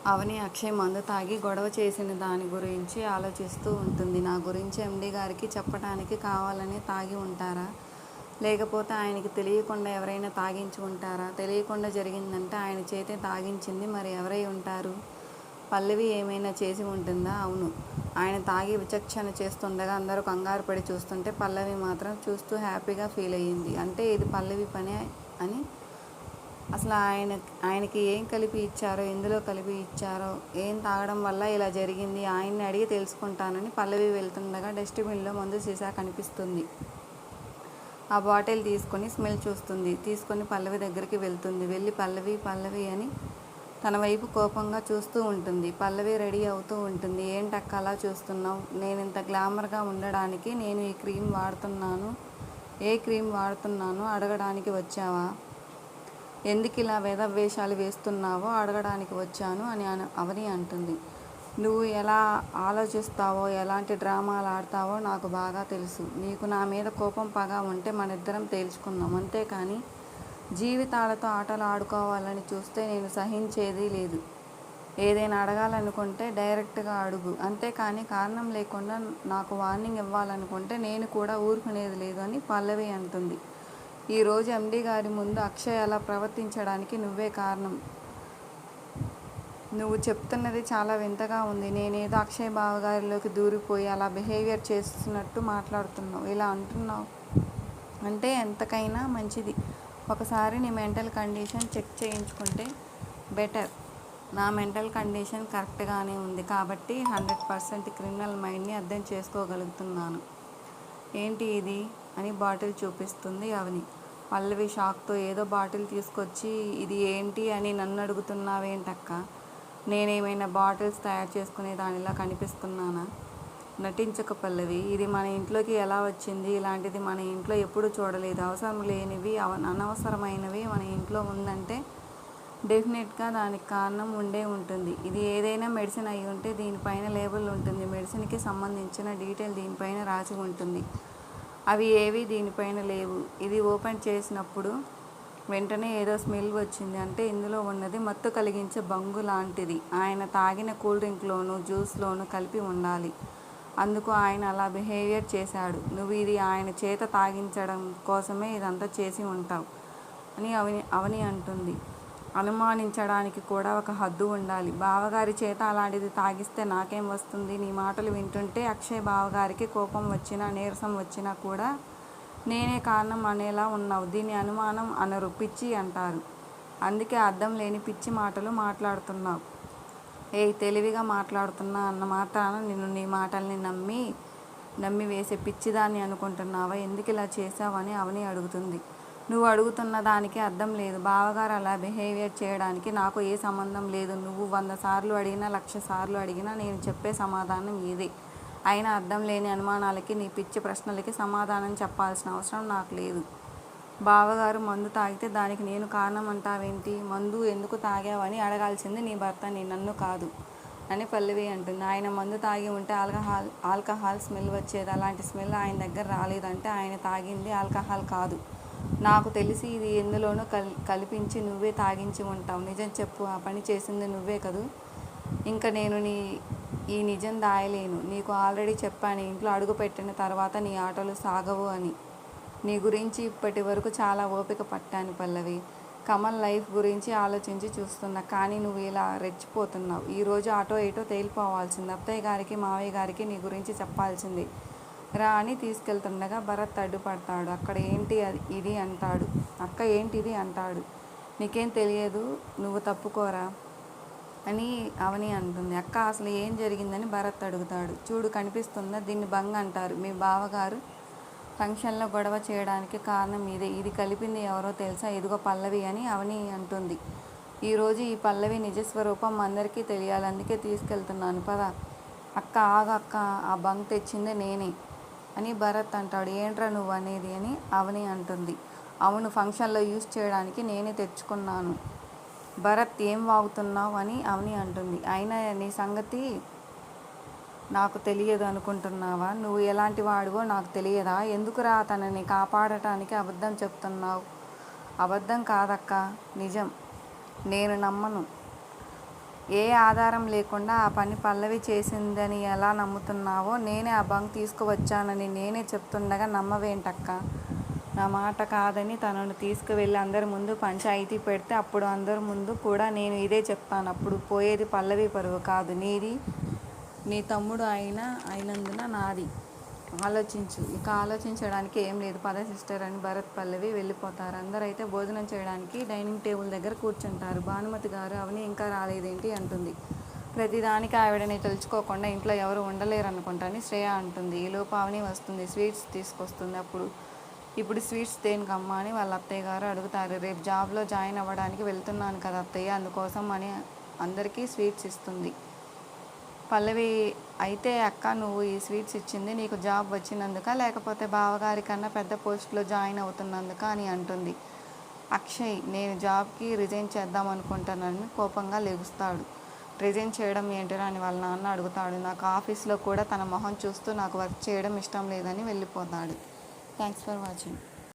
అవని అక్షయ్ మందు తాగి గొడవ చేసిన దాని గురించి ఆలోచిస్తూ ఉంటుంది. నా గురించి ఎండీ గారికి చెప్పడానికి కావాలని తాగి ఉంటారా? లేకపోతే ఆయనకి తెలియకుండా ఎవరైనా తాగించి ఉంటారా? తెలియకుండా జరిగిందంటే ఆయన చేతే తాగించింది మరి ఎవరై ఉంటారు? పల్లవి ఏమైనా చేసి ఉంటుందా? అవును. ఆయన తాగి విచక్షణ చేస్తుండగా అందరూ కంగారు పడి చూస్తుంటే పల్లవి మాత్రం చూస్తూ హ్యాపీగా ఫీల్ అయ్యింది. అంటే ఇది పల్లవి పనే అని. అసలు ఆయనకి ఏం కలిపి ఇచ్చారో, ఎందులో కలిపి ఇచ్చారో, ఏం తాగడం వల్ల ఇలా జరిగింది ఆయన్ని అడిగి తెలుసుకుంటానని పల్లవి వెళ్తుండగా డస్ట్బిన్లో మందు సీసా కనిపిస్తుంది. ఆ బాటిల్ తీసుకొని స్మెల్ చూస్తుంది. తీసుకొని పల్లవి దగ్గరికి వెళ్తుంది. వెళ్ళి పల్లవి అని తన వైపు కోపంగా చూస్తూ ఉంటుంది. పల్లవి రెడీ అవుతూ ఉంటుంది. ఏంటక్క అలా చూస్తున్నావు? నేనింత గ్లామర్గా ఉండడానికి నేను ఈ క్రీమ్ వాడుతున్నాను. ఏ క్రీమ్ వాడుతున్నానో అడగడానికి వచ్చావా? ఎందుకిలా వేషాలు వేస్తున్నావో అడగడానికి వచ్చాను అని అవని అంటుంది. నువ్వు ఎలా ఆలోచిస్తావో, ఎలాంటి డ్రామాలు ఆడతావో నాకు బాగా తెలుసు. నీకు నా మీద కోపం, పగ ఉంటే మనిద్దరం తేల్చుకుందాం. అంతేకాని జీవితాలతో ఆటలు ఆడుకోవాలని చూస్తే నేను సహించేది లేదు. ఏదైనా అడగాలనుకుంటే డైరెక్ట్గా అడుగు. అంతేకాని కారణం లేకుండా నాకు వార్నింగ్ ఇవ్వాలనుకుంటే నేను కూడా ఊరుకునేది లేదు అని పల్లవి అంటుంది. ఈరోజు ఎండీ గారి ముందు అక్షయ్ అలా ప్రవర్తించడానికి నువ్వే కారణం. నువ్వు చెప్తున్నది చాలా వింతగా ఉంది. నేనేదో అక్షయ్ బావగారిలోకి దూరిపోయి అలా బిహేవియర్ చేస్తున్నట్టు మాట్లాడుతున్నావు. ఇలా అంటున్నావు అంటే ఎంతకైనా మంచిది. ఒకసారి నీ మెంటల్ కండిషన్ చెక్ చేయించుకుంటే బెటర్. నా మెంటల్ కండిషన్ కరెక్ట్గానే ఉంది కాబట్టి 100% క్రిమినల్ మైండ్ని అర్థం చేసుకోగలుగుతున్నాను. ఏంటి ఇది అని బాటిల్ చూపిస్తుంది అవని. పల్లవి షాక్తో ఏదో బాటిల్ తీసుకొచ్చి ఇది ఏంటి అని నన్ను అడుగుతున్నావేంటక్క? నేనేమైనా బాటిల్స్ తయారు చేసుకునే దానిలా కనిపిస్తున్నానా? నటించక పల్లవి. ఇది మన ఇంట్లోకి ఎలా వచ్చింది? ఇలాంటిది మన ఇంట్లో ఎప్పుడూ చూడలేదు. అవసరం లేనివి, అనవసరమైనవి మన ఇంట్లో ఉందంటే డెఫినెట్గా దానికి కారణం ఉండే ఉంటుంది. ఇది ఏదైనా మెడిసిన్ అయి ఉంటే దీనిపైన లేబుల్ ఉంటుంది. మెడిసిన్కి సంబంధించిన డీటెయిల్ దీనిపైన రాసి ఉంటుంది. అవి ఏవి దీనిపైన లేవు. ఇది ఓపెన్ చేసినప్పుడు వెంటనే ఏదో స్మెల్ వచ్చింది. అంటే ఇందులో ఉన్నది మత్తు కలిగించే బంగు లాంటిది. ఆయన తాగిన కూల్ డ్రింక్లోనూ జ్యూస్లోనూ కలిపి ఉండాలి. అందుకు ఆయన అలా బిహేవియర్ చేశాడు. నువ్వు ఇది ఆయన చేత తాగించడం కోసమే ఇదంతా చేసి ఉంటావు అని అవని అంటుంది. అనుమానించడానికి కూడా ఒక హద్దు ఉండాలి. బావగారి చేత అలాంటిది తాగిస్తే నాకేం వస్తుంది? నీ మాటలు వింటుంటే అక్షయ్ బావగారికి కోపం వచ్చినా, నీరసం వచ్చినా కూడా నేనే కారణం అనేలా ఉన్నావు. దీన్ని అనుమానం అనరు, పిచ్చి అంటారు. అందుకే అర్థం లేని పిచ్చి మాటలు మాట్లాడుతున్నావు. తెలివిగా మాట్లాడుతున్నా అన్న మాత్రాన నిన్ను నీ మాటల్ని నమ్మి వేసే పిచ్చిదాన్ని అనుకుంటున్నావా? ఎందుకు ఇలా చేశావని అవని అడుగుతుంది. నువ్వు అడుగుతున్న దానికి అర్థం లేదు. బావగారు అలా బిహేవియర్ చేయడానికి నాకు ఏ సంబంధం లేదు. నువ్వు 100 సార్లు అడిగినా, 1,00,000 సార్లు అడిగినా నేను చెప్పే సమాధానం ఇదే. అయినా అర్థం లేని అనుమానాలకి, నీ పిచ్చి ప్రశ్నలకి సమాధానం చెప్పాల్సిన అవసరం నాకు లేదు. బావగారు మందు తాగితే దానికి నేను కారణం అంటావేంటి? మందు ఎందుకు తాగావని అడగాల్సింది నీ భర్తని, నన్ను కాదు అని పల్లవి అంటుంది. ఆయన మందు తాగి ఉంటే ఆల్కహాల్ స్మెల్ వచ్చేది. అలాంటి స్మెల్ ఆయన దగ్గర రాలేదంటే ఆయన తాగింది ఆల్కహాల్ కాదు. నాకు తెలిసి ఇది ఎందులోనూ కల్పించి నువ్వే తాగించి ఉంటావు. నిజం చెప్పు. ఆ పని చేసింది నువ్వే కదూ? ఇంకా నేను ఈ నిజం దాయలేను. నీకు ఆల్రెడీ చెప్పాను ఇంట్లో అడుగు పెట్టిన తర్వాత నీ ఆటలు సాగవు అని. నీ గురించి ఇప్పటి వరకు చాలా ఓపిక పట్టాను పల్లవి. కమల్ లైఫ్ గురించి ఆలోచించి చూస్తున్నా. కానీ నువ్వు ఇలా రెచ్చిపోతున్నావు. ఈరోజు అటో ఇటో తేలిపోవాల్సింది. అత్తయ్య గారికి, మావయ్య గారికి నీ గురించి చెప్పాల్సింది. రా అని తీసుకెళ్తుండగా భరత్ అడ్డుపడతాడు. అక్కడ ఏంటి ఇది అంటాడు. అక్క ఏంటిది అంటాడు. నీకేం తెలియదు, నువ్వు తప్పుకోరా అని అవని అంటుంది. అక్క అసలు ఏం జరిగిందని భరత్ అడుగుతాడు. చూడు కనిపిస్తుందా? దీన్ని బంగ్ అంటారు. మీ బావగారు ఫంక్షన్లో గొడవ చేయడానికి కారణం ఇదే. ఇది కలిపింది ఎవరో తెలుసా? ఇదిగో పల్లవి అని అవని అంటుంది. ఈరోజు ఈ పల్లవి నిజస్వరూపం అందరికీ తెలియాలి. అందుకే తీసుకెళ్తున్నాను పద. అక్క ఆగ అక్క, ఆ బంగ్ తెచ్చిందే నేనే అని భరత్ అంటాడు. ఏంట్రా నువ్వు అనేది అని అవని అంటుంది. అవును, ఫంక్షన్లో యూజ్ చేయడానికి నేనే తెచ్చుకున్నాను. భరత్ ఏం వాగుతున్నావు అని అవని అంటుంది. అయినా నీ సంగతి నాకు తెలియదు అనుకుంటున్నావా? నువ్వు ఎలాంటి వాడివో నాకు తెలియదా? ఎందుకురా తనని కాపాడటానికి అబద్ధం చెప్తున్నావు? అబద్ధం కాదక్క, నిజం. నేను నమ్మను. ఏ ఆధారం లేకుండా ఆ పని పల్లవి చేసిందని ఎలా నమ్ముతున్నావో, నేనే ఆ బంక్ తీసుకువచ్చానని నేనే చెప్తుండగా నమ్మవేంటక్క? నా మాట కాదని తనను తీసుకువెళ్ళి అందరి ముందు పంచాయితీ పెడితే అప్పుడు అందరి ముందు కూడా నేను ఇదే చెప్తాను. అప్పుడు పోయేది పల్లవి పరువు కాదు, నీది, నీ తమ్ముడు అయినందున నాది. ఆలోచించు. ఇక ఆలోచించడానికి ఏం లేదు. పద సిస్టర్ అని భరత్ పల్లవి వెళ్ళిపోతారు. అందరైతే భోజనం చేయడానికి డైనింగ్ టేబుల్ దగ్గర కూర్చుంటారు. భానుమతి గారు అవని ఇంకా రాలేదేంటి అంటుంది. ప్రతిదానికి ఆవిడని తెలుసుకోకుండా ఇంట్లో ఎవరు ఉండలేరనుకుంటాని శ్రేయ అంటుంది. ఈలోపు అవని వస్తుంది, స్వీట్స్ తీసుకొస్తుంది. ఇప్పుడు స్వీట్స్ దేనికమ్మా అని వాళ్ళ అత్తయ్య గారు అడుగుతారు. రేపు జాబ్లో జాయిన్ అవ్వడానికి వెళ్తున్నాను కదా అత్తయ్య, అందుకోసం అని అందరికీ స్వీట్స్ ఇస్తుంది. పల్లవి అయితే అక్క, నువ్వు ఈ స్వీట్స్ ఇచ్చింది నీకు జాబ్ వచ్చినందుక, లేకపోతే బావగారి కన్నా పెద్ద పోస్ట్లో జాయిన్ అవుతున్నందుక అని అంటుంది. అక్షయ్, నేను జాబ్కి రిజైన్ చేద్దాం అనుకుంటున్నానని కోపంగా లెగుస్తాడు. రిజైన్ చేయడం ఏంటిరా అని వాళ్ళ నాన్న అడుగుతాడు. నాకు ఆఫీస్లో కూడా తన మొహం చూస్తూ నాకు వర్క్ చేయడం ఇష్టం లేదని వెళ్ళిపోతాడు. Thanks for watching.